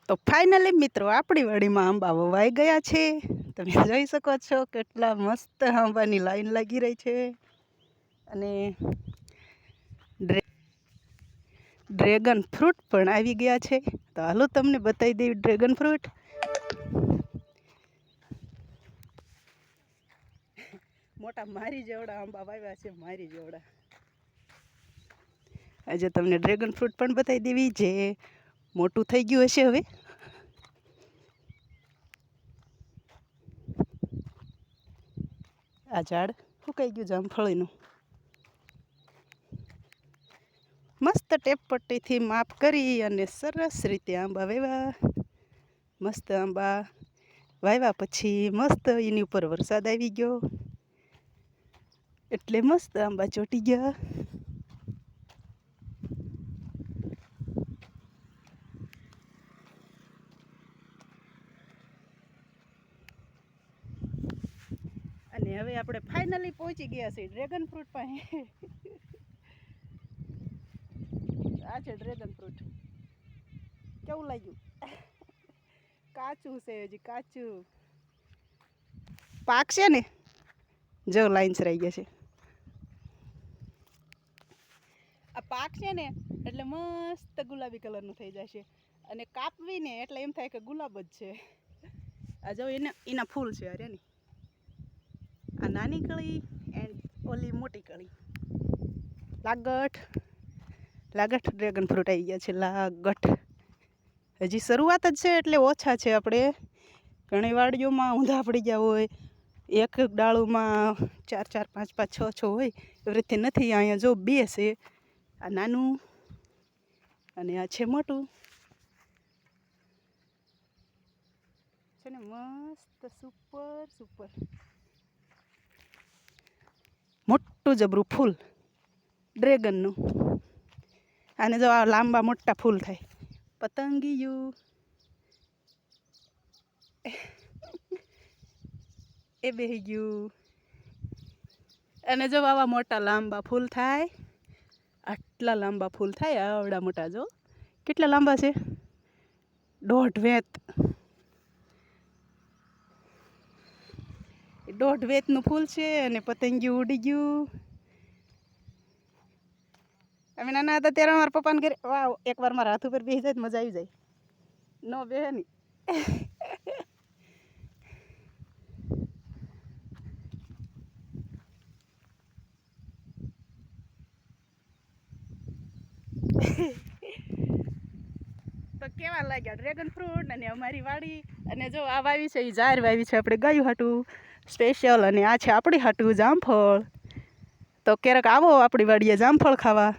તો ફાઇનલી મિત્રો આપણી વાડીમાં આંબા વવાઈ ગયા છે. તમે જોઈ શકો છો કેટલા મસ્ત આંબાની લાઈન લાગી રહી છે. અને ડ્રેગન ફ્રૂટ પણ આવી ગયા છે. તો હાલો તમને બતાવી દઈએ ડ્રેગન ફ્રૂટ. મોટા મારી જેવડા આંબા વાવ્યા છે, મારી જેવડા. આજે તમને ડ્રેગન ફ્રૂટ પણ બતાવી દેવી જે મોટું થઈ ગયું હશે હવે. આ ઝાડ સુકાઈ ગયું જામફળીનું. મસ્ત ટેપ પટ્ટીથી માપ કરી અને સરસ રીતે આંબા વાવ્યા. મસ્ત આંબા વાવ્યા પછી મસ્ત એની ઉપર વરસાદ આવી ગયો એટલે મસ્ત આંબા ચોટી ગયા. અને હવે આપણે ફાઇનલી પહોંચી ગયા છીએ ડ્રેગન ફ્રૂટ પાસે. આ છે ડ્રેગન ફ્રૂટ. કેવું લાગ્યું? કાચું છે, હજી કાચું. પાકશે ને જો લાઈન સરાઈ ગયા છે. આ પાકશે ને એટલે મસ્ત ગુલાબી કલરનું થઈ જશે. અને કાપવી ને એટલે એમ થાય કે ગુલાબ જ છે. આ જો એના ફૂલ છે. અરે ને આ નાની કળી એન્ડ ઓલી મોટી કળી. લાગઠ ડ્રેગન ફ્રૂટ આવી ગયા છે. લાગઠ હજી શરૂઆત જ છે એટલે ઓછા છે. આપણે ઘણી વાડીઓમાં ઊંધા પડી ગયા હોય, એક ડાળુમાં 4 4 5 5 6 6 હોય એવી રીતે નથી. અહીંયા જો 2 છે. આ નાનું અને આ છે મોટું છે ને. મસ્ત સુપર મોટું જબરું ફૂલ ડ્રેગનનું. આને જો આ લાંબા મોટા ફૂલ થાય. પતંગિયું એ બેહી ગયું. અને જો આવા મોટા લાંબા ફૂલ થાય. આટલા લાંબા ફૂલ થાય. આવડા મોટા જો કેટલા લાંબા છે. 1.5 વેત. 1.5 વેતનું ફૂલ છે. અને પતંગિયું ઉડી ગયું. અમે નાના હતા ત્યારે મારા પપ્પાને ઘરે વાવ એકવાર મારા હાથ ઉપર બેસી જાય મજા આવી જાય. ન બેહે નહીં. તો કેવા લાગ્યા ડ્રેગન ફ્રૂટ અને અમારી વાડી. અને જો આ વાવી છે એ જાર વાવી છે આપણે ગાયું હાટું સ્પેશિયલ. અને આ છે આપણી હાટું જામફળ. તો ક્યારેક આવો આપણી વાડીએ જામફળ ખાવા.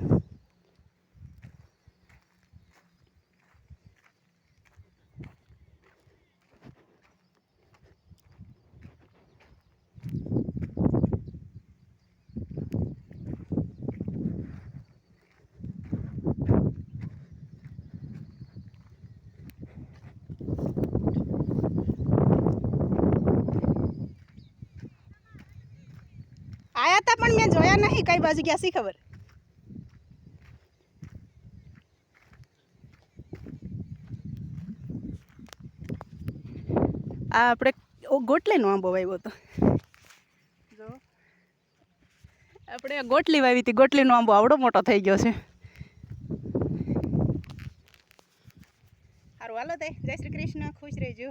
આયા તા પણ મેં જોયા નહીં. કઈ બાજુ ગયા સી ખબર. આ આપણે ગોટલીનો આંબો વાવ્યો હતો. જો આપણે ગોટલી વાવી હતી. ગોટલીનો આંબો આવડો મોટો થઈ ગયો છે. સારું હાલો તે જય શ્રી કૃષ્ણ. ખુશ રહેજો.